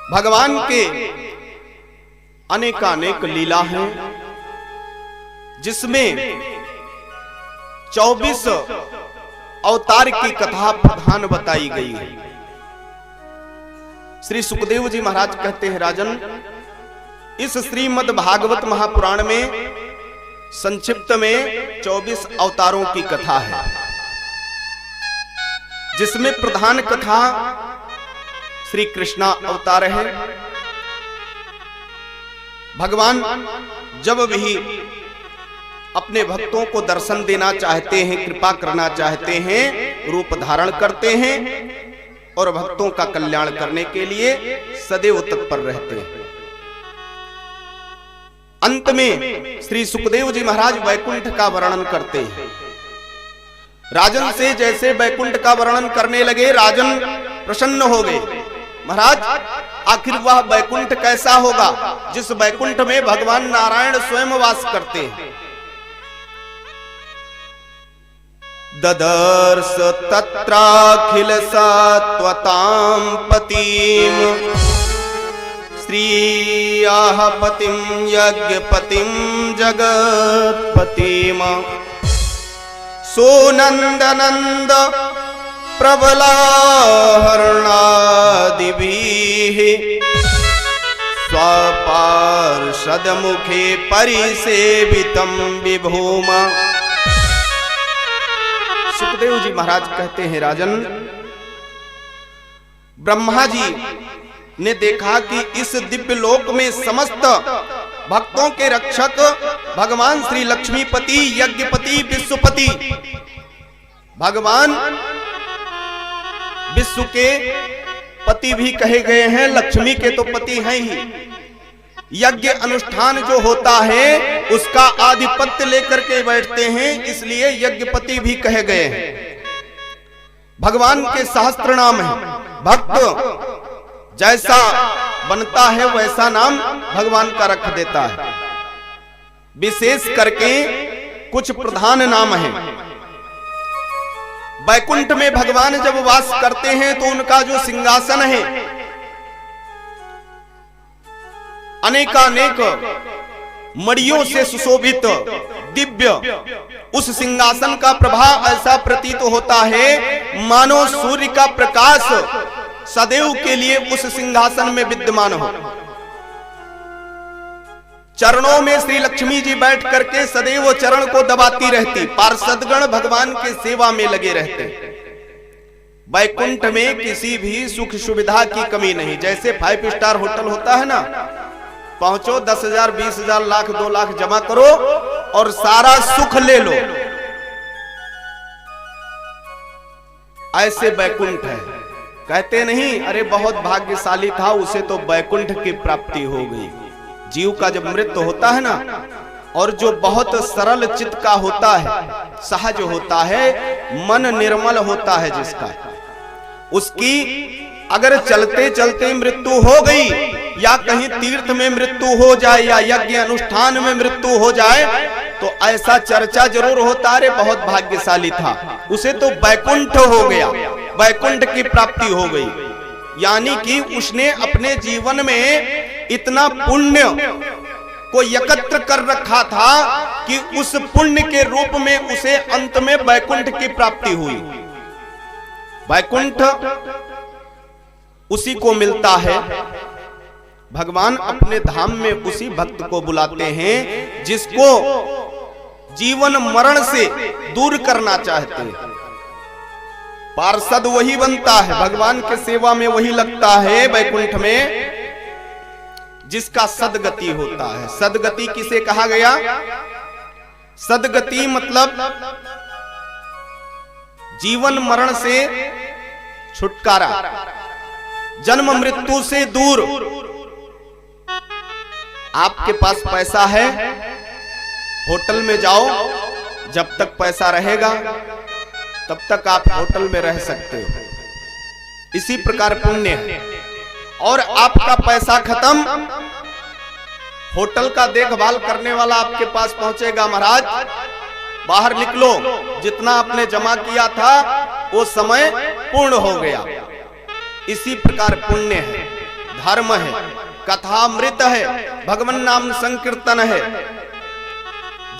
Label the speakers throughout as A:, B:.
A: भगवान के अनेकानेक लीला हैं, जिसमें 24 अवतार की कथा प्रधान बताई गई है। श्री सुखदेव जी महाराज कहते हैं, राजन, इस श्रीमद् भागवत महापुराण में संक्षिप्त में 24 अवतारों की कथा है, जिसमें प्रधान कथा श्री कृष्णा अवतार है। भगवान जब भी अपने भक्तों को दर्शन देना चाहते हैं, कृपा करना चाहते हैं, रूप धारण करते हैं और भक्तों का कल्याण करने के लिए सदैव तत्पर रहते हैं। अंत में श्री सुखदेव जी महाराज वैकुंठ का वर्णन करते हैं। राजन से जैसे वैकुंठ का वर्णन करने लगे, राजन प्रसन्न हो गए। महाराज, आखिर वह वैकुंठ कैसा होगा जिस वैकुंठ में भगवान नारायण स्वयं वास करते हैं। ददर्श तत्राखिल सत्वतां पतिम श्रीयाः पतिं यज्ञपतिं जगत्पतिम सोनंदनंद प्रबलाहरणादिभिः स्वपार्षदमुखे परिसेवितं विभूम। सुखदेव जी महाराज कहते हैं, राजन, ब्रह्मा जी ने देखा कि इस दिव्य लोक में समस्त भक्तों के रक्षक भगवान श्री लक्ष्मीपति, यज्ञपति, विश्वपति, भगवान विश्व के पति भी कहे गए हैं, लक्ष्मी के तो पति हैं ही। यज्ञ अनुष्ठान जो होता है उसका आधिपत्य लेकर के बैठते हैं, इसलिए यज्ञपति भी कहे गए हैं। भगवान के सहस्त्र नाम है। भक्त जैसा बनता है वैसा नाम भगवान का रख देता है। विशेष करके कुछ प्रधान नाम हैं। वैकुंठ में भगवान जब वास करते हैं तो उनका जो सिंहासन है, अनेकानेक मणियों से सुशोभित दिव्य, उस सिंहासन का प्रभाव ऐसा प्रतीत होता है मानो सूर्य का प्रकाश सदैव के लिए उस सिंहासन में विद्यमान हो। चरणों में श्री लक्ष्मी जी बैठ करके सदैव चरण को दबाती रहती, पार्षदगण भगवान के सेवा में लगे रहते। वैकुंठ में किसी भी सुख सुविधा की कमी नहीं। जैसे 5 स्टार होटल होता है ना, पहुंचो 10,000, 20,000, लाख, 2 लाख जमा करो और सारा सुख ले लो, ऐसे वैकुंठ है। कहते नहीं, अरे बहुत भाग्यशाली था, उसे तो वैकुंठ की प्राप्ति हो गई। जीव का जब मृत्यु होता है ना, और जो बहुत सरल चित्त का होता है, सहज होता है, मन निर्मल होता है जिसका, उसकी अगर चलते चलते मृत्यु हो गई या कहीं तीर्थ में मृत्यु हो जाए या यज्ञ अनुष्ठान में मृत्यु हो जाए तो ऐसा चर्चा जरूर होता है, बहुत भाग्यशाली था, उसे तो वैकुंठ हो गया, वैकुंठ की प्राप्ति हो गई। यानी कि उसने अपने जीवन में इतना पुण्य को एकत्र कर रखा था कि उस पुण्य के रूप में उसे अंत में वैकुंठ की प्राप्ति हुई। वैकुंठ उसी को मिलता है। भगवान अपने धाम में उसी भक्त को बुलाते हैं जिसको जीवन मरण से दूर करना चाहते हैं। पार्षद वही बनता है, भगवान के सेवा में वही लगता है वैकुंठ में जिसका सदगति होता है। सदगति किसे कहा गया? सदगति मतलब जीवन मरण से छुटकारा, जन्म मृत्यु से दूर। आपके पास पैसा है, होटल में जाओ, जब तक पैसा रहेगा तब तक आप होटल में रह सकते हो। इसी प्रकार पुण्य है। और आपका पैसा खत्म, होटल का देखभाल करने वाला आपके पास पहुंचेगा, महाराज बाहर निकलो, जितना आपने जमा किया था वो समय पूर्ण हो गया। इसी प्रकार पुण्य है। धर्म है, कथामृत है, भगवान नाम संकीर्तन है।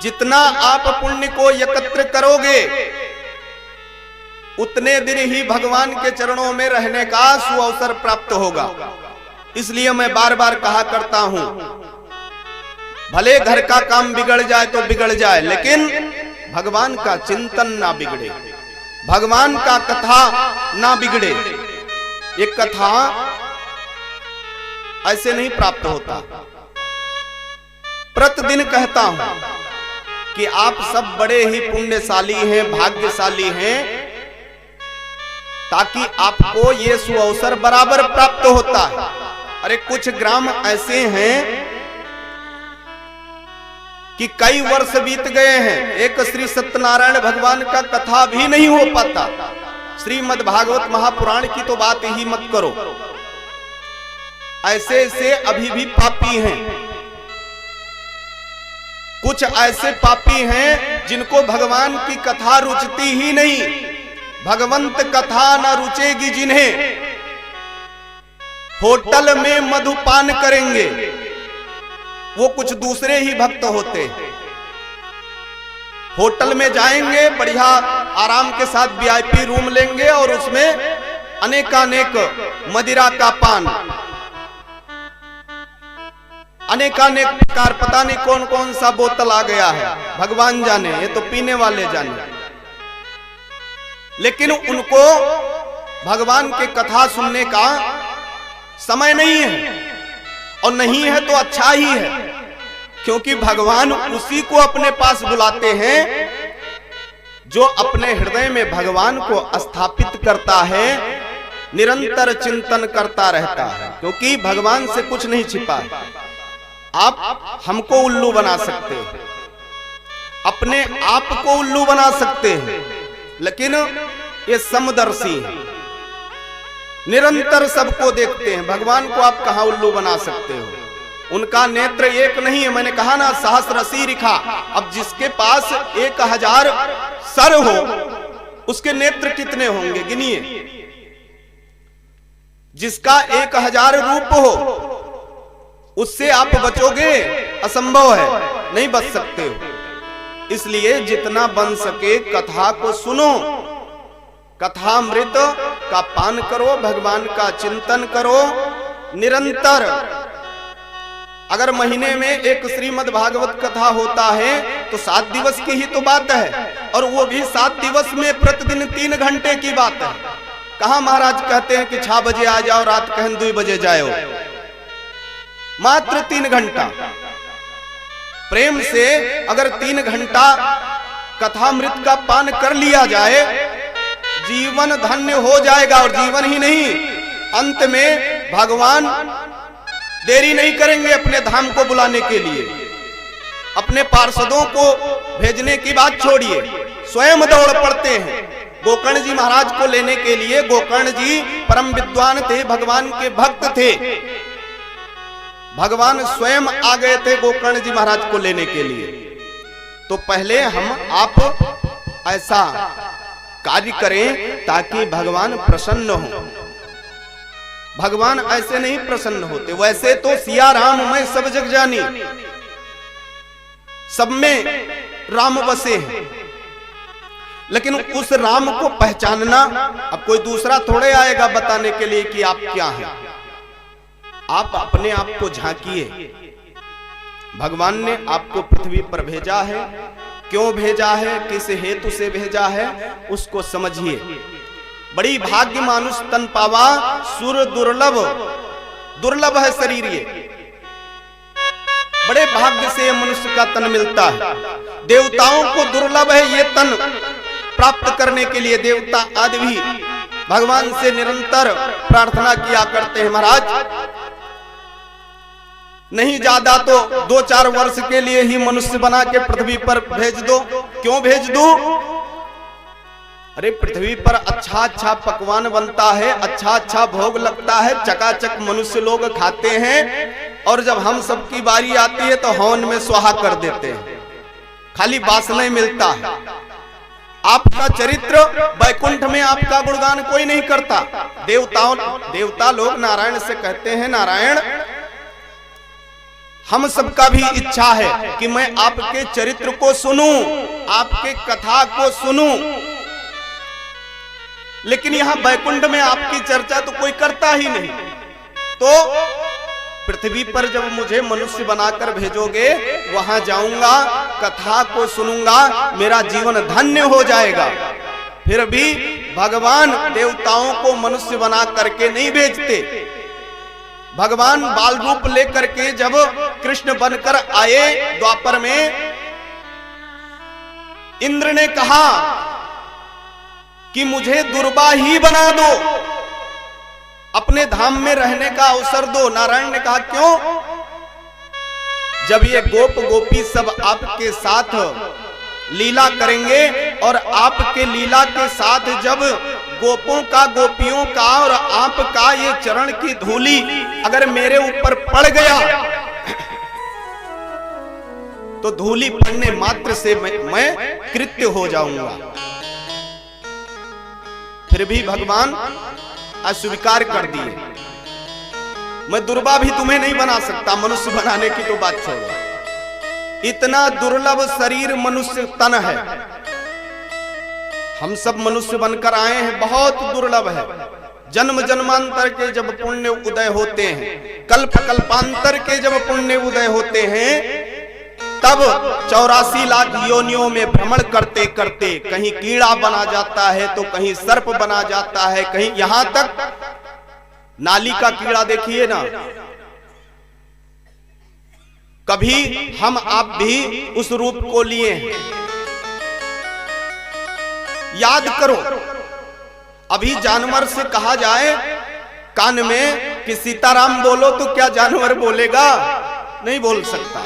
A: जितना आप पुण्य को एकत्र करोगे उतने दिन ही भगवान के चरणों में रहने का सुअवसर प्राप्त होगा। इसलिए मैं बार बार कहा करता हूं, भले घर का काम बिगड़ जाए तो बिगड़ जाए, लेकिन भगवान का चिंतन ना बिगड़े, भगवान का कथा ना बिगड़े। एक कथा ऐसे नहीं प्राप्त होता। प्रतिदिन कहता हूं कि आप सब बड़े ही पुण्यशाली हैं, भाग्यशाली हैं, ताकि आपको ये सुअवसर बराबर प्राप्त होता है। अरे कुछ ग्राम ऐसे हैं कि कई वर्ष बीत गए हैं, एक श्री सत्यनारायण भगवान का कथा भी नहीं हो पाता। श्रीमद् भागवत महापुराण की तो बात ही मत करो। ऐसे ऐसे अभी भी पापी हैं। कुछ ऐसे पापी हैं जिनको भगवान की कथा रुचती ही नहीं। भगवंत कथा न रुचेगी जिन्हें, होटल में मधुपान करेंगे, वो कुछ दूसरे ही भक्त होते हैं। होटल में जाएंगे, बढ़िया आराम के साथ वीआईपी रूम लेंगे और उसमें अनेकानेक मदिरा का पान, अनेकानेक प्रकार, पता नहीं कौन कौन सा बोतल आ गया है, भगवान जाने, ये तो पीने वाले जाने। लेकिन उनको भगवान के कथा सुनने का समय नहीं है, और नहीं है तो अच्छा ही है, क्योंकि भगवान उसी को अपने पास बुलाते हैं जो अपने हृदय में भगवान को स्थापित करता है, निरंतर चिंतन करता रहता है। क्योंकि भगवान से कुछ नहीं छिपा है। आप हमको उल्लू बना सकते हैं, अपने आप को उल्लू बना सकते हैं, लेकिन ये समदर्शी है, निरंतर सबको देखते हैं। भगवान को आप कहां उल्लू बना सकते हो? उनका नेत्र एक नहीं है। मैंने कहा ना, सहस्रसी रिखा। अब जिसके पास 1000 सर हो, उसके नेत्र कितने होंगे? गिनिए। जिसका 1000 रूप हो, उससे आप बचोगे? असंभव है, नहीं बच सकते हो। इसलिए जितना बन सके कथा को सुनो, कथामृत का पान करो, भगवान का चिंतन करो निरंतर। अगर महीने में एक श्रीमद् भागवत कथा होता है तो 7 दिवस की ही तो बात है, और वो भी 7 दिवस में प्रतिदिन 3 घंटे की बात है। कहां महाराज कहते हैं कि 6 बजे आ जाओ, रात कहन 2 बजे जाओ। मात्र 3 घंटा प्रेम से अगर 3 घंटा कथामृत का पान कर लिया जाए, जीवन धन्य हो जाएगा। और जीवन ही नहीं, अंत में भगवान देरी नहीं करेंगे अपने धाम को बुलाने के लिए। अपने पार्षदों को भेजने की बात छोड़िए, स्वयं दौड़ पड़ते हैं गोकर्ण जी महाराज को लेने के लिए। गोकर्ण जी परम विद्वान थे, भगवान के भक्त थे। भगवान स्वयं आ गए थे गोकर्ण जी महाराज को लेने के लिए। तो पहले हम आप ऐसा कार्य करें ताकि भगवान प्रसन्न हो। भगवान ऐसे नहीं प्रसन्न होते। वैसे तो सिया राम मैं सब जग जानी, सब में राम बसे हैं, लेकिन उस राम को पहचानना, अब कोई दूसरा थोड़े आएगा बताने के लिए कि आप क्या हैं। आप अपने आप को झांकिए। भगवान ने आपको पृथ्वी पर भेजा है, क्यों भेजा है, किस हेतु से भेजा है, उसको समझिए। बड़ी भाग्य मानुष तन पावा, सुर दुर्लभ, दुर्लभ है शरीर ये। बड़े भाग्य से मनुष्य का तन मिलता है। देवताओं को दुर्लभ है ये तन प्राप्त करने के लिए। देवता आदि भी भगवान से निरंतर प्रार्थना किया करते हैं, महाराज नहीं ज्यादा तो 2-4 वर्ष के लिए ही मनुष्य बना के पृथ्वी पर भेज दो। क्यों भेज दो? अरे पृथ्वी पर अच्छा अच्छा पकवान बनता है, अच्छा अच्छा भोग लगता है, चकाचक मनुष्य लोग खाते हैं, और जब हम सबकी बारी आती है तो हवन में स्वाहा कर देते हैं। खाली वासना मिलता है। आपका चरित्र वैकुंठ में आपका गुणगान कोई नहीं करता। देवता लोग नारायण से कहते हैं, नारायण हम सबका भी इच्छा है कि मैं आपके चरित्र को सुनूं, आपके कथा को सुनूं, लेकिन यहां वैकुंठ में आपकी चर्चा तो कोई करता ही नहीं। तो पृथ्वी पर जब मुझे मनुष्य बनाकर भेजोगे, वहां जाऊंगा, कथा को सुनूंगा, मेरा जीवन धन्य हो जाएगा। फिर भी भगवान देवताओं को मनुष्य बना करके नहीं भेजते। भगवान बाल रूप लेकर के जब कृष्ण बनकर आए द्वापर में, इंद्र ने कहा कि मुझे दुर्बा ही बना दो, अपने धाम में रहने का अवसर दो। नारायण ने कहा क्यों? जब ये गोप गोपी सब आपके साथ लीला करेंगे और आपके लीला के साथ जब गोपों का, गोपियों का और आपका ये चरण की धूली अगर मेरे ऊपर पड़ गया तो धूली पड़ने मात्र से मैं कृत्य हो जाऊंगा। फिर भी भगवान अस्वीकार कर दिए, मैं दुर्बा भी तुम्हें नहीं बना सकता, मनुष्य बनाने की तो बात छोड़ो। इतना दुर्लभ शरीर मनुष्य तन है, हम सब मनुष्य बनकर आए हैं, बहुत दुर्लभ है। जन्म जन्मांतर के जब पुण्य उदय होते हैं, कल्प कल्पांतर के जब पुण्य उदय होते हैं, तब 84 लाख योनियों में भ्रमण करते करते कहीं कीड़ा बना जाता है तो कहीं सर्प बना जाता है, कहीं यहां तक नाली का कीड़ा देखिए ना, कभी हम आप भी उस रूप को लिए हैं। याद करो, अभी जानवर से कहा जाए कान में कि सीताराम बोलो तो क्या जानवर बोलेगा? नहीं बोल सकता।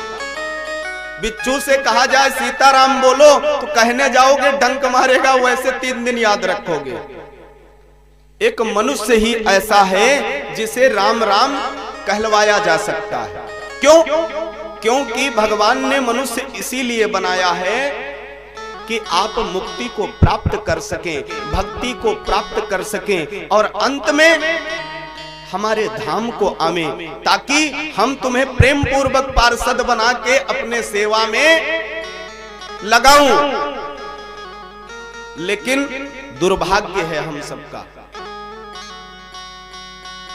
A: बिच्छू से कहा जाए सीताराम बोलो तो कहने जाओगे डंक मारेगा, वैसे 3 दिन याद रखोगे। एक मनुष्य ही ऐसा है जिसे राम राम कहलवाया जा सकता है। क्यों? क्योंकि भगवान ने मनुष्य इसीलिए बनाया है कि आप मुक्ति को प्राप्त कर सकें, भक्ति को प्राप्त कर सकें और अंत में हमारे धाम को आवे, ताकि हम तुम्हें प्रेम पूर्वक पार्षद बना के अपने सेवा में लगाऊं। लेकिन दुर्भाग्य है हम सबका।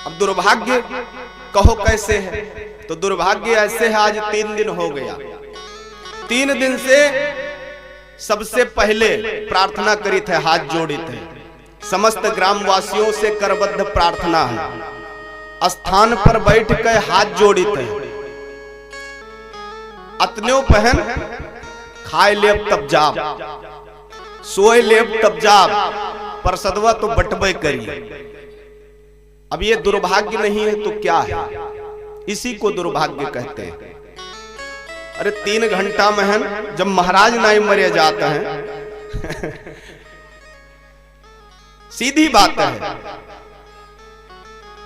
A: अब दुर्भाग्य कहो कैसे है? तो दुर्भाग्य ऐसे है, आज 3 दिन हो गया, 3 दिन से सबसे पहले प्रार्थना करी थे, हाथ जोड़ी थे, समस्त ग्रामवासियों से करबद्ध प्रार्थना है, स्थान पर बैठ के हाथ जोड़ी थे, अतन्यो पहन खाए लेब तब जाब, सोए लेब तब जाब, पर सदवा तो बटबे करिए। अब ये दुर्भाग्य नहीं है तो क्या है? इसी को दुर्भाग्य कहते हैं। अरे 3 घंटा महन जब महाराज नहीं मरे जाते हैं सीधी बात है,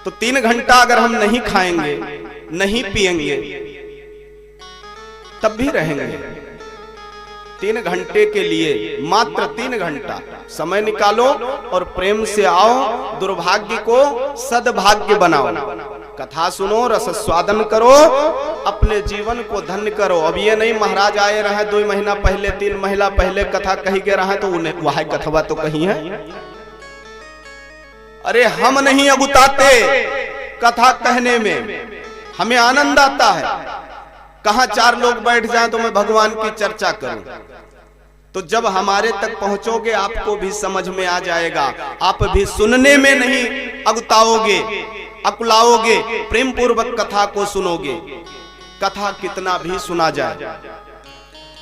A: तो 3 घंटा अगर हम नहीं खाएंगे, नहीं पिएंगे, तब भी रहेंगे। 3 घंटे के लिए, मात्र 3 घंटा समय निकालो और प्रेम से आओ, दुर्भाग्य को सद्भाग्य बनाओ, कथा सुनो, रस स्वादन करो, अपने जीवन को धन्य करो। अब ये नहीं महाराज आए रहे 2 महीना पहले, 3 महीना पहले कथा कही के रहा तो उन्हें वह कथवा तो कही है। अरे हम नहीं अगुताते कथा कहने में, हमें आनंद आता है। कहां 4 लोग बैठ जाएं तो मैं भगवान की चर्चा करूं, तो जब हमारे तक पहुंचोगे आपको भी समझ में आ जाएगा। आप भी सुनने में नहीं अगुताओगे, अकुलाओगे, प्रेम पूर्वक कथा को सुनोगे। कथा कितना भी सुना जाए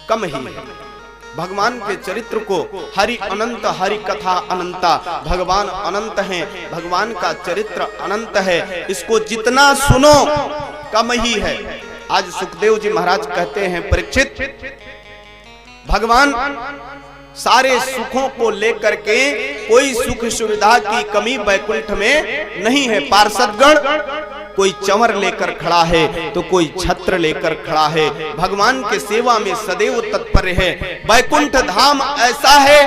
A: कम ही है। भगवान के चरित्र को हरि अनंत, हरि कथा अनंता, भगवान अनंत हैं, भगवान का चरित्र अनंत है, इसको जितना सुनो कम ही है। आज सुखदेव जी महाराज कहते हैं, परीक्षित भगवान सारे सुखों को लेकर के कोई सुख सुविधा की कमी वैकुंठ में नहीं है। पार्षदगण कोई चंवर लेकर खड़ा है तो कोई छत्र लेकर खड़ा है, भगवान के सेवा में सदैव तत्पर है। वैकुंठ धाम ऐसा है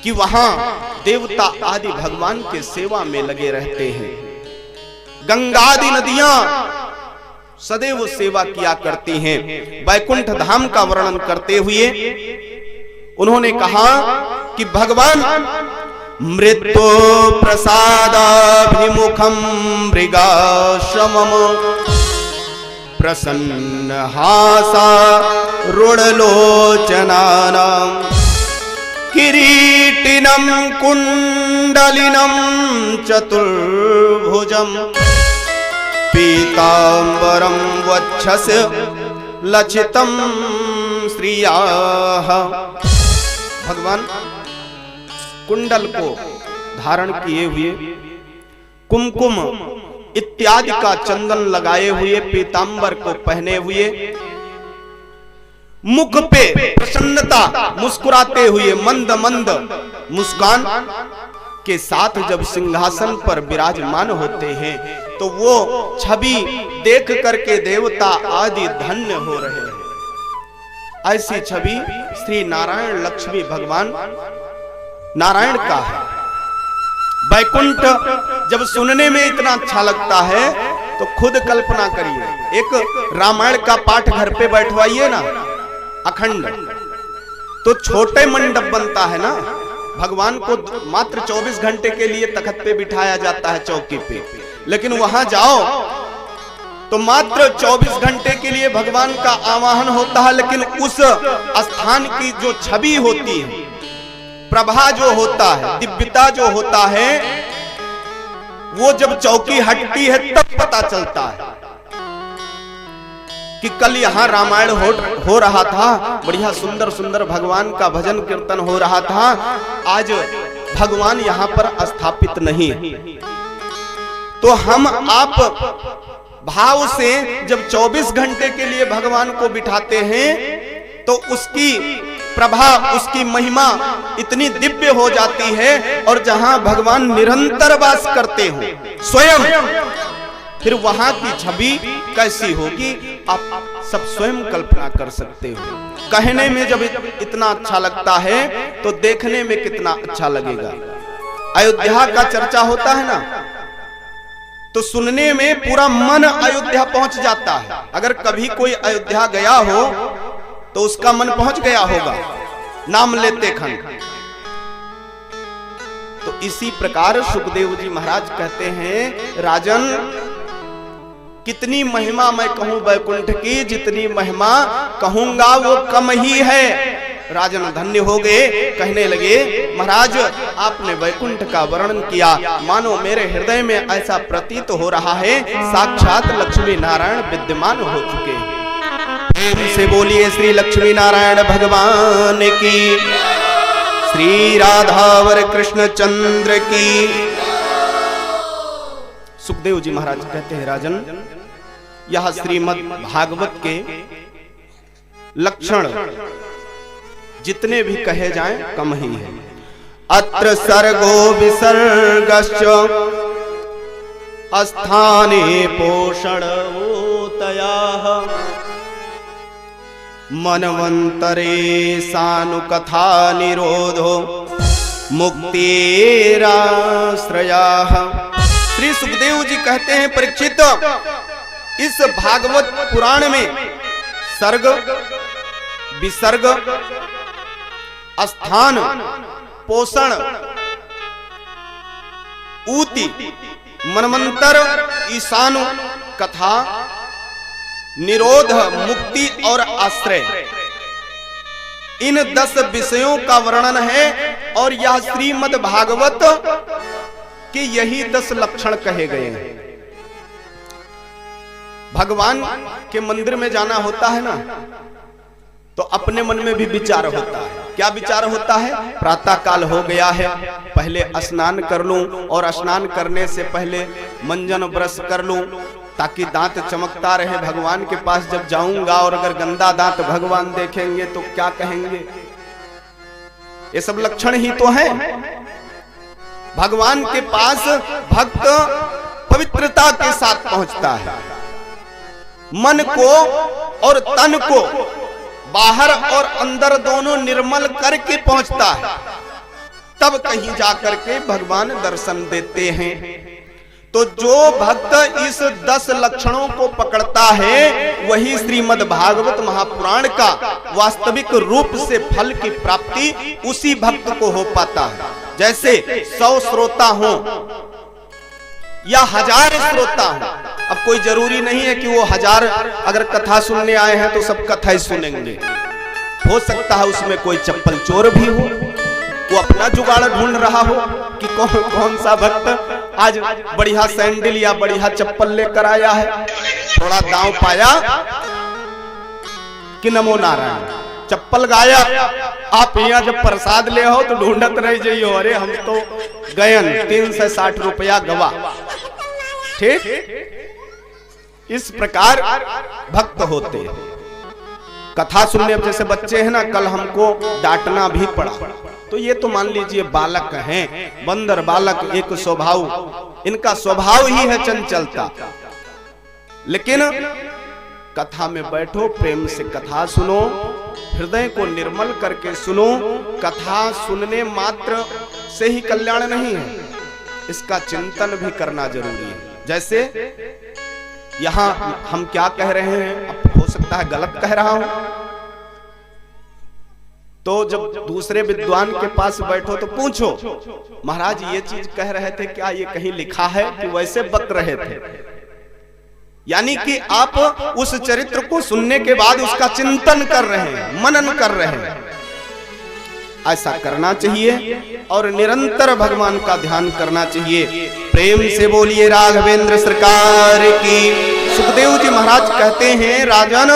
A: कि वहां देवता आदि भगवान के सेवा में लगे रहते हैं। गंगा आदि नदियां सदैव सेवा किया करती हैं। वैकुंठ धाम का वर्णन करते हुए उन्होंने कहा कि भगवान मृत्यु प्रसादाभिमुखम मृगाश्रमम प्रसन्न हासा रुणलोचनानां किरीटिनं कुंडलिनं चतुर्भुजं पीतांबरं वक्षस लक्षितं श्रियाः। भगवान कुंडल को धारण किए हुए, कुमकुम इत्यादि का चंदन लगाए हुए, पीतांबर को पहने हुए, मुख पे प्रसन्नता मुस्कुराते हुए मंद मंद मुस्कान के साथ जब सिंहासन पर विराजमान होते हैं तो वो छवि देख करके देवता आदि धन्य हो रहे हैं। ऐसी छवि श्री नारायण लक्ष्मी भगवान नारायण का है। वैकुंठ जब सुनने में इतना अच्छा लगता है तो खुद कल्पना करिए, एक रामायण का पाठ घर पे बैठवाइए ना अखंड, तो छोटे मंडप बनता है ना। भगवान को मात्र 24 घंटे के लिए तख्त पे बिठाया जाता है, चौकी पे, लेकिन वहां जाओ तो मात्र 24 घंटे के लिए भगवान का आवाहन होता है, लेकिन उस स्थान की जो छवि होती है, प्रभा जो होता है, दिव्यता जो होता है, वो जब चौकी हटती है तब पता चलता है कि कल यहाँ रामायण हो रहा था, बढ़िया सुंदर सुंदर भगवान का भजन कीर्तन हो रहा था, आज भगवान यहाँ पर स्थापित नहीं। तो हम आप भाव से जब 24 घंटे के लिए भगवान को बिठाते हैं तो उसकी प्रभा, उसकी महिमा इतनी दिव्य हो जाती है, और जहां भगवान निरंतर वास करते हो स्वयं, फिर वहां की छवि कैसी होगी आप सब स्वयं कल्पना कर सकते हो। कहने में जब इतना अच्छा लगता है तो देखने में कितना अच्छा लगेगा। अयोध्या का चर्चा होता है ना, तो सुनने में पूरा मन अयोध्या पहुंच जाता है। अगर कभी कोई अयोध्या गया हो तो उसका मन पहुंच गया होगा नाम लेते खंड। तो इसी प्रकार सुखदेव जी महाराज कहते हैं, राजन कितनी महिमा मैं कहूं वैकुंठ की, जितनी महिमा कहूंगा वो कम ही है। राजन धन्य हो गए, कहने लगे महाराज आपने वैकुंठ का वर्णन किया, मानो मेरे हृदय में ऐसा प्रतीत हो रहा है साक्षात लक्ष्मी नारायण विद्यमान हो चुके हैं। प्रेम से बोलिए श्री लक्ष्मी नारायण भगवान की, श्री राधावर कृष्ण चंद्र की। सुखदेव जी महाराज कहते हैं, राजन यह श्रीमद् भागवत के लक्षण जितने भी कहे जाएं कम ही है। अत्र सर्गो विसर्गश्च अस्थाने पोषणोतयाः मनवंतरे सानुकथा निरोधो मुक्तिराश्रयाः। श्री सुखदेव जी कहते हैं, परीक्षित इस भागवत पुराण में सर्ग, विसर्ग, स्थान, पोषण, ऊति, मनवंतर, ईशानु, कथा, निरोध, मुक्ति और आश्रय, इन 10 विषयों का वर्णन है। और यह श्रीमद् भागवत के यही 10 लक्षण कहे गए हैं। भगवान के मंदिर में जाना होता है ना, तो अपने मन में भी विचार होता है। क्या विचार होता है? प्रातः काल हो गया है, पहले स्नान कर लूं, और स्नान करने से पहले मंजन ब्रश कर लूं ताकि दांत चमकता रहे। भगवान के पास जब जाऊंगा और अगर गंदा दांत भगवान देखेंगे तो क्या कहेंगे? ये सब लक्षण ही तो है। भगवान के पास भक्त पवित्रता के साथ पहुंचता है, मन को और तन को बाहर और अंदर दोनों निर्मल करके पहुंचता है, तब कहीं जाकर के भगवान दर्शन देते हैं। तो जो भक्त इस 10 लक्षणों को पकड़ता है वही श्रीमद् भागवत महापुराण का वास्तविक रूप से फल की प्राप्ति उसी भक्त को हो पाता है। जैसे 100 श्रोता हो या 1000 श्रोता हो, अब कोई जरूरी नहीं है कि वो 1000 अगर कथा सुनने आए हैं तो सब कथा ही सुनेंगे। हो सकता है उसमें कोई चप्पल चोर भी हो, वो अपना जुगाड़ ढूंढ रहा हो कि कौन सा भक्त आज बढ़िया सैंडल या बढ़िया चप्पल लेकर आया है, थोड़ा दांव पाया कि नमो नारायण, चप्पल गाया। आप यहाँ जब प्रसाद ले हो तो ढूंढत रह जाइयो, अरे हम तो गयन 360 रुपया गवा। ठीक इस प्रकार भक्त होते हैं। कथा सुनने, अब जैसे बच्चे हैं ना, कल हमको डांटना भी पड़ा, तो ये तो मान लीजिए बालक हैं, बंदर बालक, एक स्वभाव, इनका स्वभाव ही है चंचलता। लेकिन कथा में बैठो, प्रेम से कथा सुनो, हृदय को निर्मल करके सुनो। कथा सुनने मात्र से ही कल्याण नहीं है, इसका चिंतन भी करना जरूरी है। जैसे यहां हम क्या कह रहे हैं, अब हो सकता है गलत कह रहा हूं, तो जब दूसरे विद्वान के पास बैठो तो पूछो, महाराज ये चीज कह रहे थे, क्या ये कहीं लिखा है कि वैसे बक रहे थे? यानी कि आप उस चरित्र को सुनने के बाद उसका चिंतन कर रहे हैं, मनन कर रहे हैं। ऐसा करना चाहिए और निरंतर भगवान का ध्यान करना चाहिए। प्रेम से बोलिए राघवेंद्र सरकार की। सुखदेव जी महाराज कहते हैं, राजन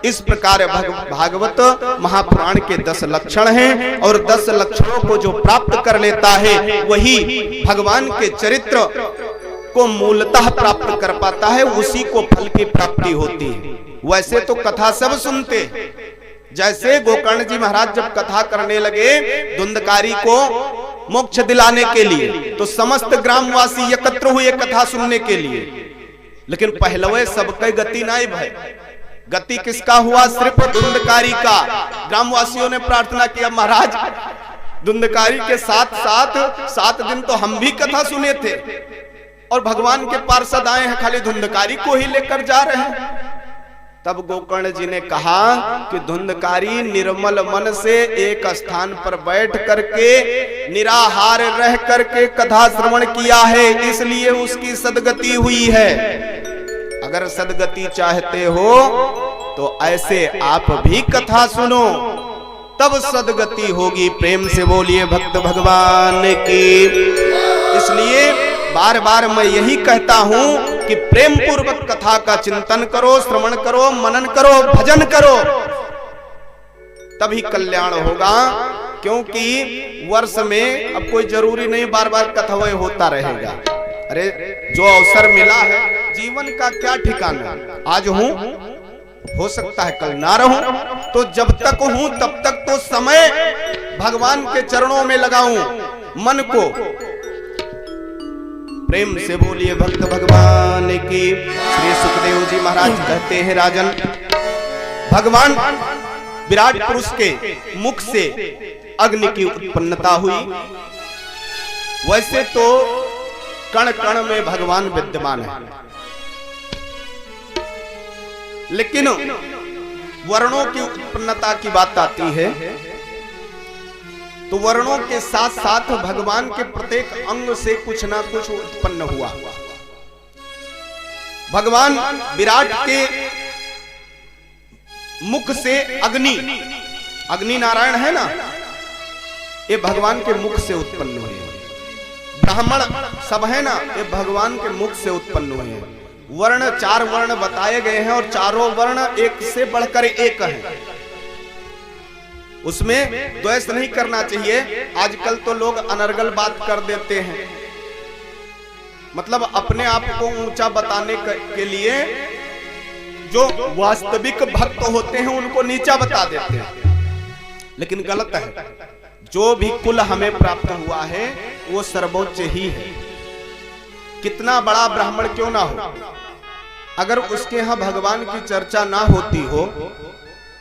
A: इस प्रकार भागवत महापुराण के 10 लक्षण हैं और 10 लक्षणों को जो प्राप्त कर लेता है वही भगवान के चरित्र को मूलतः प्राप्त कर पाता है, उसी को फल की प्राप्ति होती है। वैसे तो कथा सब सुनते, जैसे गोकर्ण जी महाराज जब कथा करने लगे धुंधकारी को मोक्ष दिलाने के लिए, तो समस्त ग्रामवासी एकत्र हुए कथा सुनने के लिए। लेकिन पहलवे सबके गति नहीं भय, गति किसका हुआ? सिर्फ धुंधकारी का। ग्रामवासियों ने प्रार्थना किया, महाराज धुंधकारी के साथ साथ 7 दिन तो हम भी कथा सुने थे और भगवान के पार्षद आए हैं, खाली धुंधकारी को ही लेकर जा रहे हैं। तब गोकर्ण जी ने कहा कि धुंधकारी निर्मल मन से एक स्थान पर बैठ करके निराहार रह करके कथा श्रवण किया है, इसलिए उसकी सदगति हुई है। अगर सदगति चाहते हो तो ऐसे आप भी कथा सुनो, तब सदगति होगी। प्रेम से बोलिए भक्त भगवान की। इसलिए बार बार मैं यही कहता हूं कि प्रेम पूर्वक कथा का चिंतन करो, श्रवण करो, मनन करो, भजन करो, तभी कल्याण होगा। क्योंकि वर्ष में अब कोई जरूरी नहीं बार बार कथाएं होता रहेगा। अरे जो अवसर मिला है, जीवन का क्या ठिकाना, आज हूं, हो सकता है कल ना रहूं, तो जब तक हूं तब तक तो समय भगवान के चरणों में लगाऊं मन को। प्रेम से बोलिए भक्त भगवान की। श्री सुखदेव जी महाराज कहते हैं, राजन भगवान विराट पुरुष के मुख से अग्नि की उत्पन्नता हुई, वैसे तो कण कण में भगवान विद्यमान है, लेकिन वर्णों की उत्पन्नता की बात आती है तो वर्णों के साथ साथ भगवान के प्रत्येक अंग से कुछ ना कुछ उत्पन्न हुआ। भगवान विराट के मुख से अग्नि, अग्नि नारायण है ना, ये भगवान के मुख से उत्पन्न हुए। ब्राह्मण सब है ना, ये भगवान के मुख से उत्पन्न हुए हैं। वर्ण 4 वर्ण बताए गए हैं और चारों वर्ण एक से बढ़कर एक हैं, उसमें द्वेष नहीं करना चाहिए। आजकल तो लोग अनर्गल बात कर देते हैं, मतलब अपने आप को ऊंचा बताने के लिए जो वास्तविक भक्त होते हैं उनको नीचा बता देते हैं, लेकिन गलत है। जो भी कुल हमें प्राप्त हुआ है वो सर्वोच्च ही है। कितना बड़ा ब्राह्मण क्यों ना हो, अगर उसके यहाँ भगवान की चर्चा ना होती हो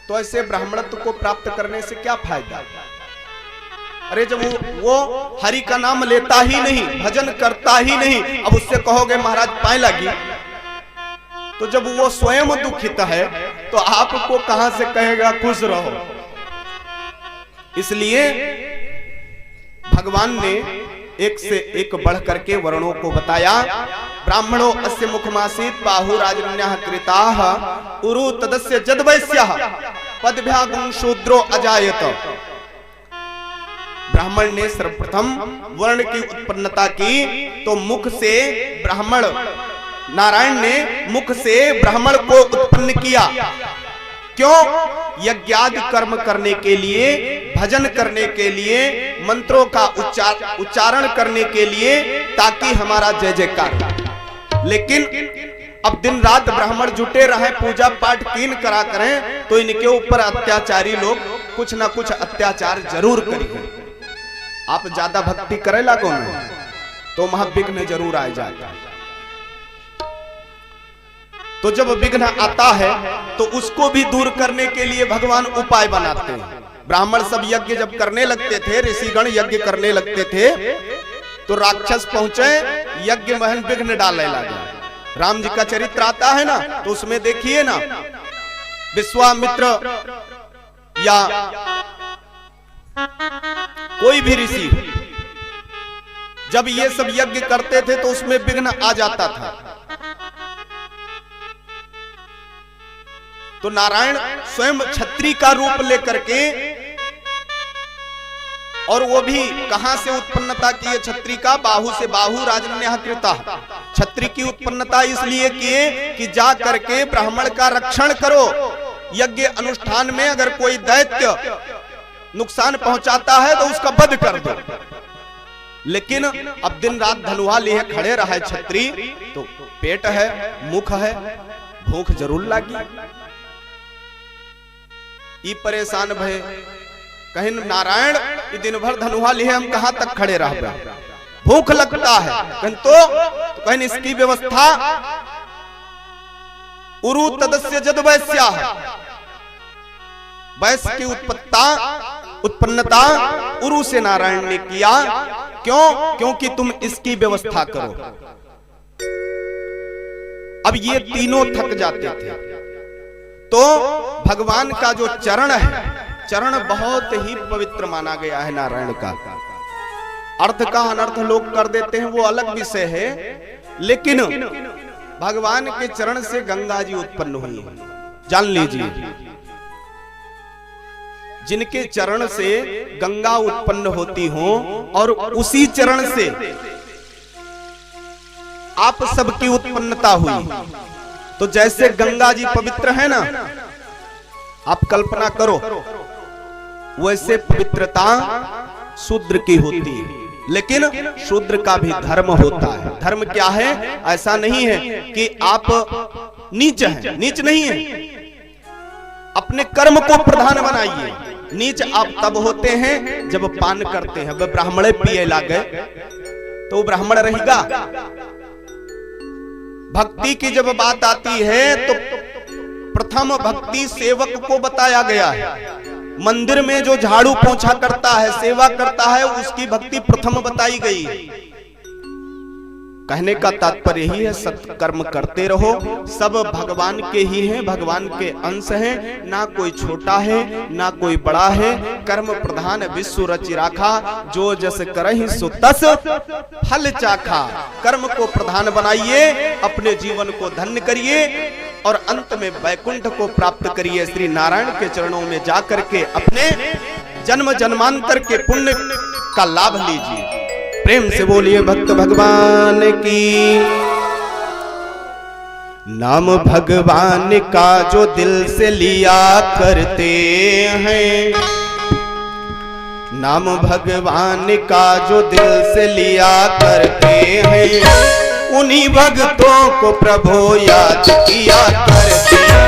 A: तो ऐसे ब्राह्मणत्व को प्राप्त करने से क्या फायदा। अरे जब वो हरि का नाम लेता ही नहीं, भजन करता ही नहीं, अब उससे कहोगे महाराज पाए लगी, तो जब वो स्वयं दुखित है तो आपको कहां से कहेगा खुश रहो। इसलिए भगवान ने एक से एक बढ़ करके वर्णों को बताया। ब्राह्मणो अस्य मुखमासीत बाहु राजन्यः कृताः उरु तदस्य जदवैस्यः पदभ्यागुं शूद्रो अजायत। ब्राह्मण ने सर्वप्रथम वर्ण की उत्पन्नता की, तो मुख से ब्राह्मण, नारायण ने मुख से ब्राह्मण को उत्पन्न किया। क्यों? यज्ञादि कर्म करने के लिए, भजन करने के लिए, मंत्रों का उच्चारण करने के लिए, ताकि हमारा जय जयकार। लेकिन अब दिन रात ब्राह्मण जुटे रहे, पूजा पाठ कीन करा करें, तो इनके ऊपर अत्याचारी लोग कुछ ना कुछ अत्याचार जरूर करेंगे। आप ज्यादा भक्ति करे लागो ना तो महाविघ्न जरूर आ जाता है। तो जब विघ्न आता है तो उसको भी दूर करने के लिए भगवान उपाय बनाते हैं। ब्राह्मण सब यज्ञ जब करने लगते थे, ऋषिगण यज्ञ करने लगते थे, तो राक्षस पहुंचे, यज्ञ महन विघ्न डालने लगे। राम जी का चरित्र आता है ना, तो उसमें देखिए ना, विश्वामित्र या कोई भी ऋषि जब ये सब यज्ञ करते थे तो उसमें विघ्न आ जाता था। तो नारायण स्वयं छत्री का रूप लेकर के, और वो भी कहां से उत्पन्नता की है छत्री का? बाहु से, बाहु राजन्यः कृतः। छत्री की उत्पन्नता इसलिए किए कि जा करके ब्राह्मण का रक्षण करो। यज्ञ अनुष्ठान में अगर कोई दैत्य नुकसान पहुंचाता है तो उसका वध कर दो। लेकिन अब दिन रात धनुहा लिए खड़े रहे छत्री, तो पेट है, मुख है, भूख जरूर लगी। ये परेशान भय, कहीं नारायण दिन भर धनुहा लिए हम कहां तक खड़े रह गए, भूख लगता है, कहीं तो कहीं इसकी व्यवस्था उरु तदस्य जदवैस्यः। वैश्य की उत्पन्नता उरु से नारायण ने किया। क्यों? क्योंकि तुम इसकी व्यवस्था करो। अब ये तीनों थक जाते थे, तो भगवान का जो चरण है, चरण बहुत ही पवित्र माना गया है नारायण का। अर्थ का अनर्थ लोग कर देते हैं, वो अलग विषय है, लेकिन भगवान के चरण से गंगा जी उत्पन्न हुई है। जान लीजिए, जिनके चरण से गंगा उत्पन्न होती हो और उसी चरण से आप सबकी उत्पन्नता हुई, तो जैसे गंगा जी पवित्र है ना, आप कल्पना करो, वैसे पवित्रता शूद्र की होती है। लेकिन शूद्र का भी धर्म होता है। धर्म क्या है? ऐसा नहीं है कि आप नीच हैं, नीच नहीं है। अपने कर्म को प्रधान बनाइए। नीच आप तब होते हैं जब पान करते हैं। वह ब्राह्मणे पिए लागे तो ब्राह्मण रहेगा। भक्ति की जब बात आती है तो प्रथम भक्ति सेवक को बताया गया है। मंदिर में जो झाड़ू पोंछा करता है, सेवा करता है, उसकी भक्ति प्रथम बताई गई है। कहने का तात्पर्य यही है, सत्कर्म करते रहो। सब भगवान के ही हैं, भगवान के अंश हैं। ना कोई छोटा है ना कोई बड़ा है। कर्म प्रधान विश्व रचि राखा, जो जस करहि सो तस फल चाखा। कर्म को प्रधान बनाइए, अपने जीवन को धन्य करिए और अंत में वैकुंठ को प्राप्त करिए। श्री नारायण के चरणों में जाकर के अपने जन्म जन्मांतर के पुण्य का लाभ लीजिए। प्रेम से बोलिए भक्त भगवान की। नाम भगवान का जो दिल से लिया करते हैं, नाम भगवान का जो दिल से लिया करते हैं, उन्हीं भक्तों को प्रभु याद किया करते हैं।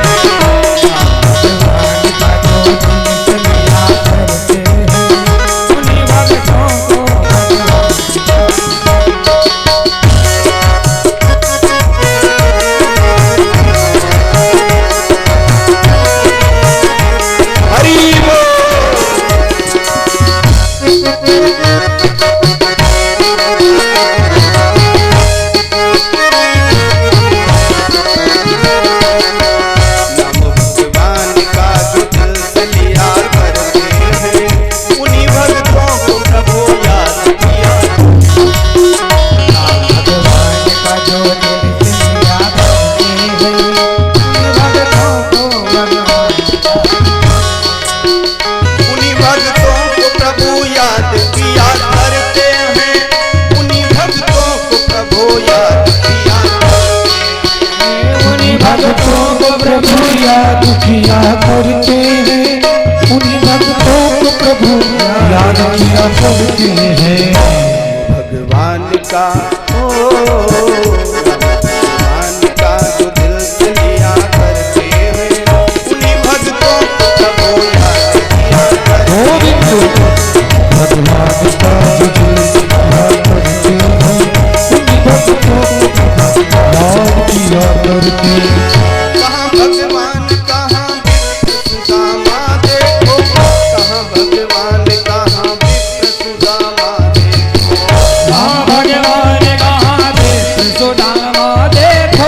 B: सुदामा देखो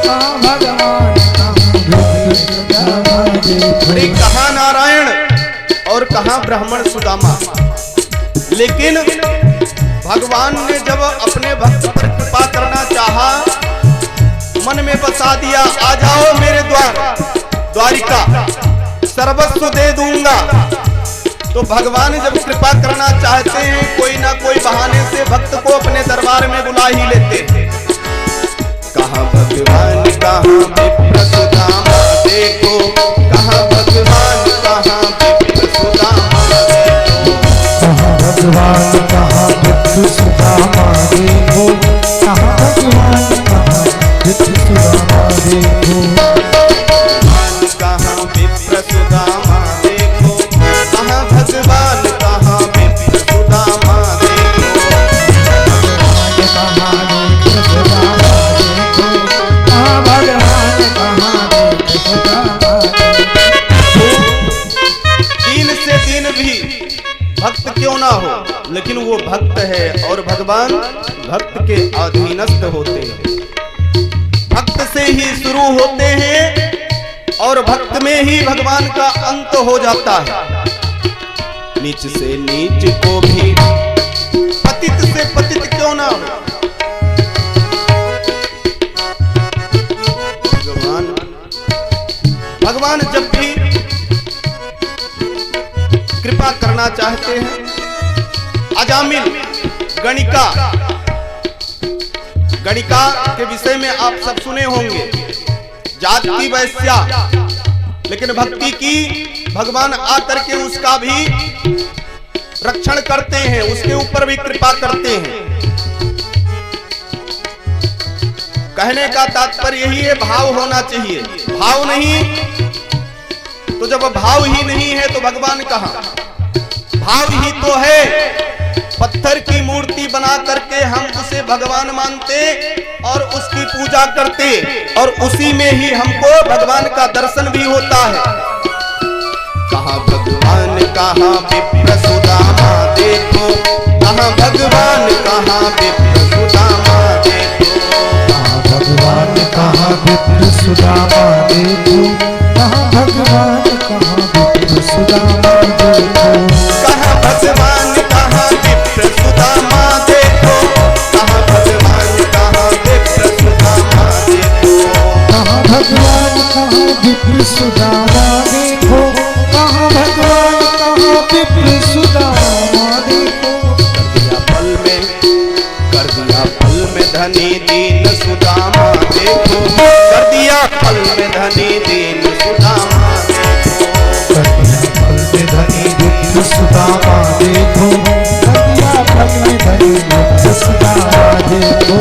B: कहाँ भगवान कहाँ सुदामा देखो।
A: अरे कहाँ नारायण और कहाँ ब्राह्मण सुदामा। लेकिन भगवान ने जब अपने भक्त पर कृपा करना चाहा, मन में बसा दिया, आ जाओ मेरे द्वारिका, सर्वस्व दे दूंगा। तो भगवान जब कृपा करना चाहते हैं, कोई ना कोई बहाने से भक्त को अपने दरबार में बुला ही लेते हैं। कहाँ भगवान कहाँ विप्र सुदामा देखो, कहाँ भगवान कहाँ विप्र सुदामा देखो।
B: कहाँ भगवान कहाँ विप्र सुदामा देखो, कहाँ भगवान कहाँ विप्र सुदामा देखो।
A: भगवान कहाँ विप्र सुदामा देखो, कहाँ भगवान कहाँ विप्र सुदामा देखो।
B: कहाँ विप्र सुदामा देखो, कहाँ भगवान कहाँ विप्र सुदामा देखो।
A: दीन से दीन भी भक्त क्यों ना हो, लेकिन वो भक्त है और भगवान भक्त के अधीनस्थ होते हैं। भक्त से ही शुरू होते हैं और भक्त में ही भगवान का अंत हो जाता है। नीच से नीच को भी पतित से पतित क्यों ना हो, भगवान जब भी कृपा करना चाहते हैं। अजामिल गणिका के विषय में आप सब सुने होंगे, जात की वैश्या, लेकिन भक्ति की भगवान आकर के उसका भी रक्षण करते हैं, उसके ऊपर भी कृपा करते हैं। कहने का तात्पर्य यही है, भाव होना चाहिए। भाव नहीं तो जब भाव ही नहीं है तो भगवान कहाँ। भाव ही तो है। पत्थर की मूर्ति बना करके हम उसे भगवान मानते और उसकी पूजा करते, और उसी में ही हमको भगवान का दर्शन भी होता है। कहाँ भगवान कहाँ विप्र सुदामा देखो, कहाँ भगवान कहाँ विप्र सुदामा देखो।
B: कहाँ भगवान कहाँ विप्र सुदामा देखो, कहाँ भगवान कहाँ विप्र सुदामा देखो।
A: कहाँ भगवान कहाँ विप्र सुदामा देखो, कहाँ भगवान कहाँ विप्र सुदामा देखो।
B: कहाँ भगवान कहाँ विप्र सुदामा देखो, कहाँ भगवान कहाँ विप्र सुदामा देखो।
A: कर दिया फल में धनी दीन सुदामा देखो, कर दिया फल में धनी दीन सुदामा देखो।
B: कर दिया फल में धनी विप्र सुदामा देखो, कर दिया फल में धनी विप्र सुदामा देखो।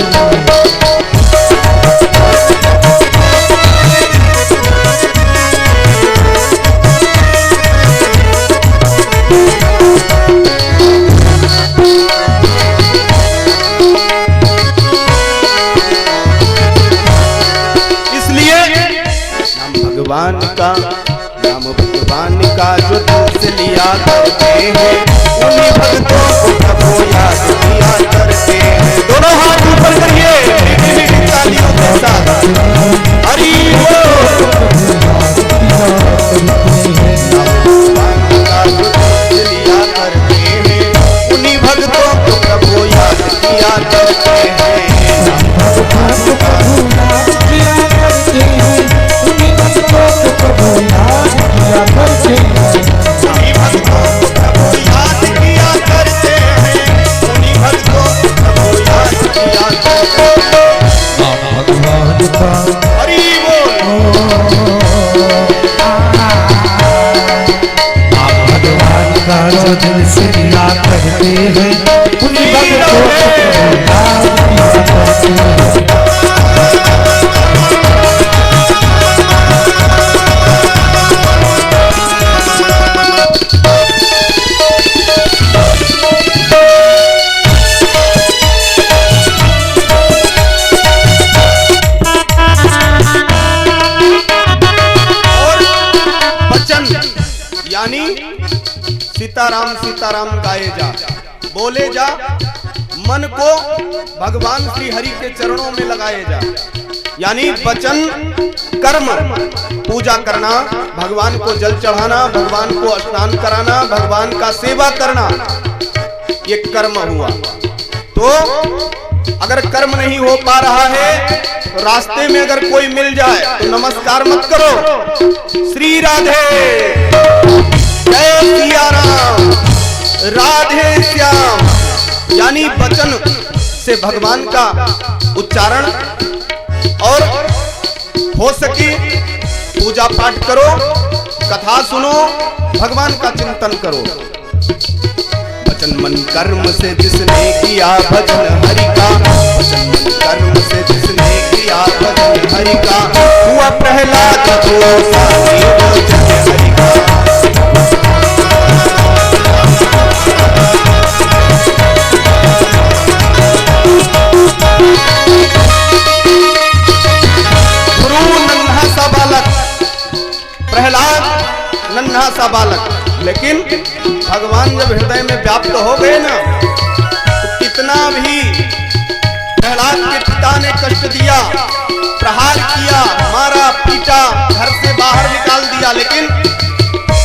A: नाम भगवान का जो दिल से लिया करते हैं, उन्हीं भक्तों को प्रभु याद किया करते हैं। दोनों हाथ ऊपर करिए मीठी मीठी तालियों के साथ। हरि बोल। नाम भगवान का जो दिल से लिया करते हैं, उन्हीं भक्तों को प्रभु याद किया करते हैं। नाम भगवान
B: जो दिल से लिया करते हैं, उन्हीं भक्तों को याद करते हैं।
A: यानी सीताराम सीताराम गाए जा, बोले जा, मन को भगवान श्री हरि के चरणों में लगाए जा। यानी वचन कर्म, पूजा करना, भगवान को जल चढ़ाना, भगवान को स्नान कराना, भगवान का सेवा करना, ये कर्म हुआ। तो अगर कर्म नहीं हो पा रहा है तो रास्ते में अगर कोई मिल जाए तो नमस्कार मत करो। श्री राधे, जय सिया राम, राधे श्याम। यानी वचन से भगवान का उच्चारण, और हो सके पूजा पाठ करो, कथा सुनो, भगवान का चिंतन करो। वचन मन कर्म से जिसने किया भजन हरि का, वचन मन कर्म से जिसने किया भजन हरि का, हुआ प्रहलाद को सानी भजन हरि का। प्रहलाद नन्हा सा बालक, लेकिन भगवान जब हृदय में व्याप्त हो गए ना, तो कितना भी प्रहलाद के पिता ने कष्ट दिया, प्रहार किया, मारा पीटा, घर से बाहर निकाल दिया, लेकिन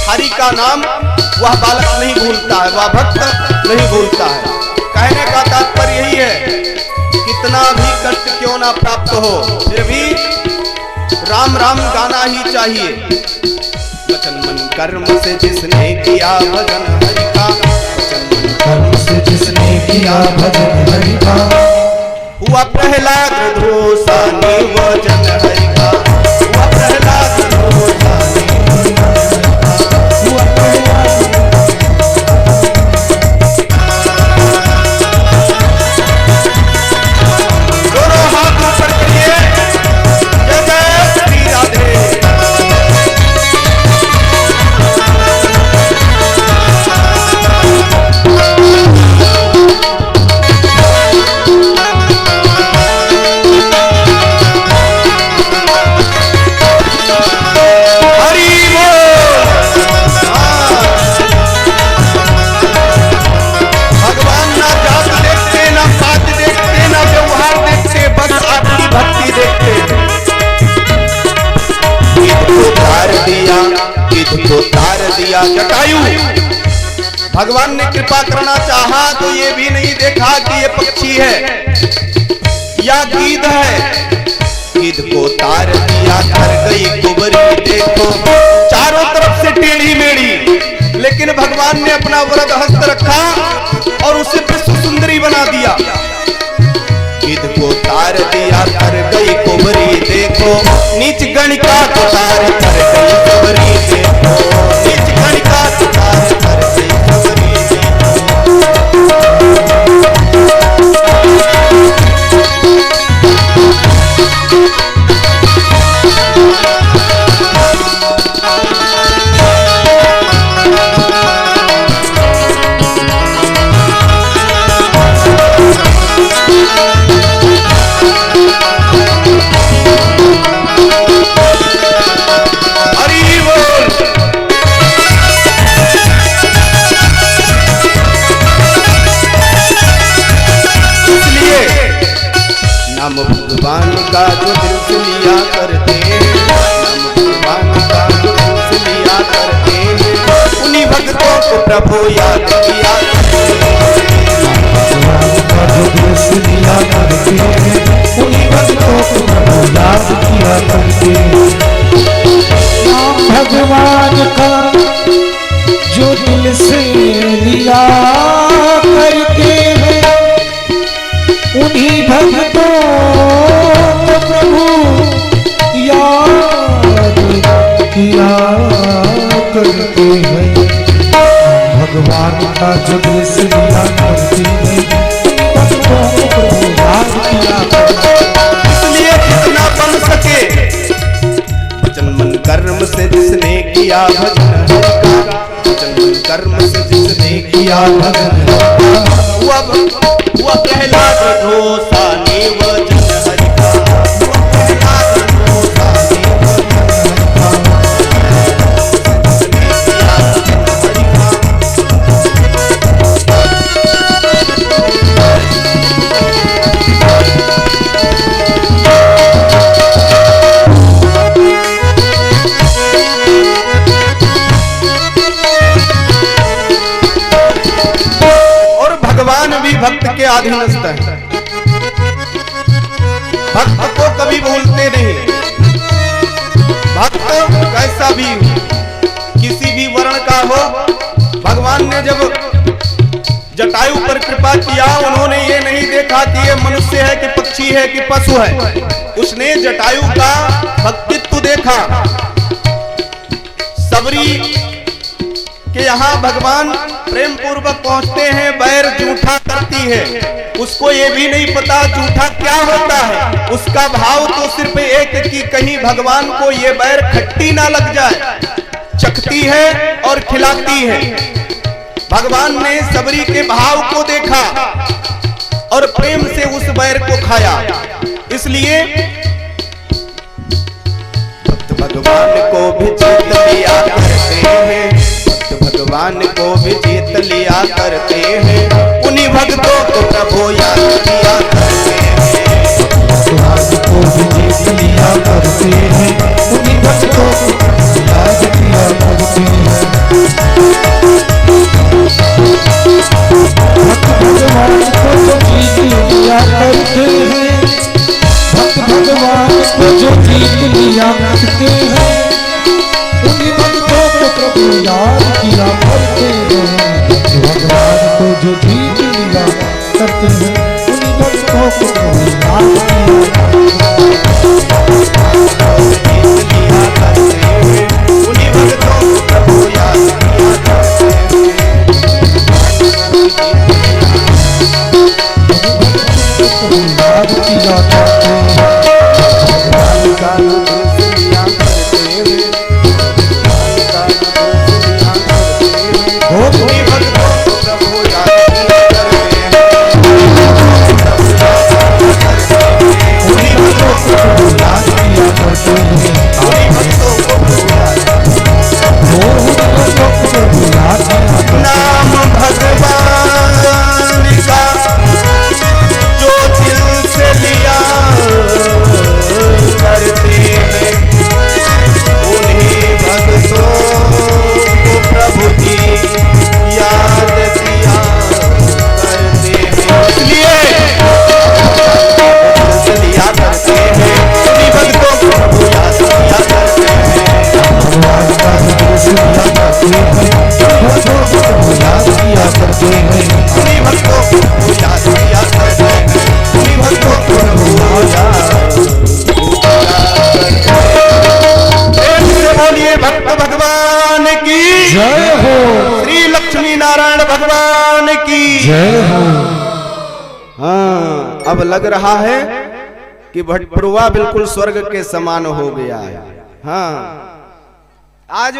A: हरि का नाम वह बालक नहीं भूलता है, वह भक्त नहीं भूलता है। कहने का तात्पर्य यही है, कितना भी कष्ट क्यों ना प्राप्त हो, फिर भी राम राम गाना ही चाहिए। वचन मन कर्म से जिसने किया भजन हरि का, वचन मन
B: कर्म से जिसने किया भजन हरि का,
A: हुआ प्रहलाद ध्रोसानी वचन हरि का, हुआ प्रहलाद ध्रोसानी वचन हरि का, हुआ प्रहलाद। दोनों हाथ ऊपर करिए, जय जय श्री राधे। को तार दिया जटायु। भगवान ने कृपा करना चाहा तो ये भी नहीं देखा कि ये पक्षी है या गीध है। गीध को तार दिया, कर गई कुबरी देखो, चारों तरफ से टेढ़ी मेढ़ी, लेकिन भगवान ने अपना वरद हस्त रखा और उसे विश्व सुंदरी बना दिया। गिद्ध को तार दिया, कर गई कुबरी देखो, नीच गणिका को तार कर गई कुबरी देखो, नीच गणिका को तार कर गई कुबरी भगवान का जो दिल से लिया करते हैं, भगवान का जो दिल से लिया करते हैं, उन्हीं भक्तों को प्रभु याद किया
B: भगवान का जो दिल से लिया करते हैं, उन्हीं भक्तों को प्रभु याद किया करते हैं। भगवान का जो दिल से लिया करते हैं, उन्हीं भक्तों को प्रभु याद किया करते हैं। भगवान का जो दिल से लिया करते हैं, भक्तों को प्रभु याद किया करते हैं।
A: इसलिए जितना बन सके वचन मन कर्म से जिसने किया भजन हरि का, वचन मन कर्म से जिसने किया भजन हरि का, हुआ प्रहलाद ध्रोसानी वचन हरि का, हुआ प्रहलाद ध्रोसानी वचन हरि का। अधीनस्थ हैं। भक्त को कभी भूलते नहीं। भक्त कैसा भी किसी भी वर्ण का हो, भगवान ने जब जटायु पर कृपा किया, उन्होंने ये नहीं देखा कि ये मनुष्य है कि पक्षी है कि पशु है। उसने जटायु का भक्तित्व देखा। सबरी के यहाँ भगवान प्रेम पूर्वक पहुंचते हैं, बैर जूठा करती है। उसको ये भी नहीं पता जूठा क्या होता है। उसका भाव तो सिर्फ एक कि कहीं भगवान को ये बैर खट्टी ना लग जाए। चखती है और खिलाती है। भगवान ने सबरी के भाव को देखा और प्रेम से उस बैर को खाया। इसलिए भक्त भगवान को भी जीत लिया करते हैं। भक्त भगवान को भी जीत लिया करते हैं। उन्हीं भक्तों को प्रभु याद किया करते हैं।
B: भगवान को भी जीत लिया करते हैं। उन्हीं भक्तों को याद किया करते हैं। भक्त भगवान को जो जीत लिया करते हैं। भक्त भगवान को जो जीत लिया करते हैं। उन्हीं भक्तों को प्रभु याद किया करते हैं। भगवान को जो जीत लिया करते हैं। उन्हीं भक्तों को प्रभु याद किया करते हैं।
A: उन्हीं भक्तों को प्रभु याद किया करते हैं।
B: याद किया करते हैं।
A: भगवान का दर्शन लिया करते हैं। भगवान का दर्शन लिया करते हैं। उन्हीं भक्तों को प्रभु याद किया करते हैं। उन्हीं भक्तों को प्रभु याद किया करते हैं। उन्हीं भक्तों को प्रभु याद नाम भगवान का जो दिल से लिया करते हैं। उन्हीं भक्तों को प्रभु जी याद किया करते हैं। इसलिए दिल से लिया करते हैं। उन्हीं भक्तों को प्रभु याद किया करते हैं।
B: भगवान का दर्शन लिया करते हैं। भक्तों को प्रभु याद किया करते हैं।
A: उन्हीं भक्तों को प्रभु याद किया करते हैं। उन्हीं भक्तों को प्रभु याद करते हैं। प्रेम से बोलिए भक्त भगवान की
B: जय हो।
A: श्री लक्ष्मी नारायण भगवान की
B: जय हो।
A: हाँ, अब लग रहा है कि भटपुरवा बिल्कुल स्वर्ग के समान हो गया है। हाँ, आज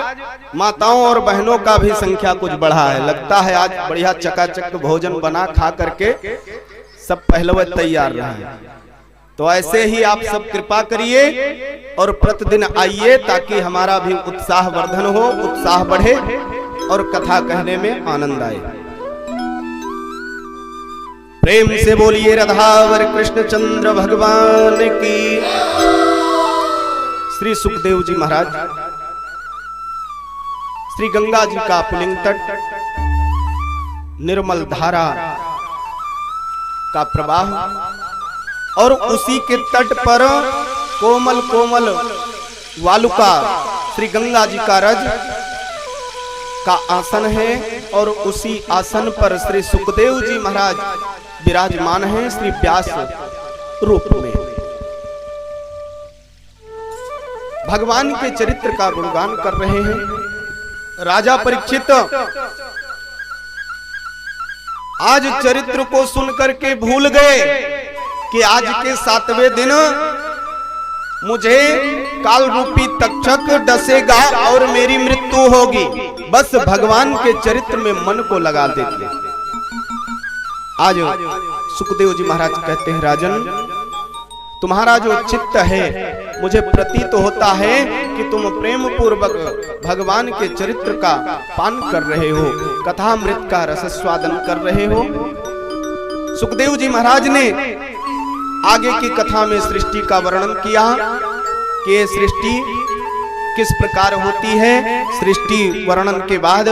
A: माताओं और बहनों का भी संख्या कुछ बढ़ा है। लगता है आज बढ़िया चकाचक भोजन बना खा करके सब पहलवे तैयार रहे। तो ऐसे ही आप सब कृपा करिए और प्रतिदिन आइए ताकि हमारा भी उत्साह वर्धन हो, उत्साह बढ़े और कथा कहने में आनंद आए। प्रेम से बोलिए राधावर कृष्णचंद्र भगवान की। श्री सुखदेव जी महाराज श्री गंगा जी का पुलिंग तट, निर्मल धारा का प्रवाह और उसी के तट पर कोमल कोमल वालुका श्री गंगा जी का रज का आसन है और उसी आसन पर श्री सुखदेव जी महाराज विराजमान हैं श्री व्यास रूप में। भगवान के चरित्र का गुणगान कर रहे हैं। राजा परीक्षित आज चरित्र को सुनकर के भूल गए कि आज के 7वें दिन मुझे काल रूपी तक्षक डसेगा और मेरी मृत्यु होगी। बस भगवान के चरित्र में मन को लगा देते। आज सुखदेव जी महाराज कहते हैं, राजन तुम्हारा जो चित्त है मुझे प्रतीत होता है कि तुम प्रेम पूर्वक भगवान के चरित्र का पान कर रहे हो, कथामृत का रसस्वादन कर रहे हो। सुखदेव जी महाराज ने आगे की कथा में सृष्टि का वर्णन किया कि सृष्टि किस प्रकार होती है। सृष्टि वर्णन के बाद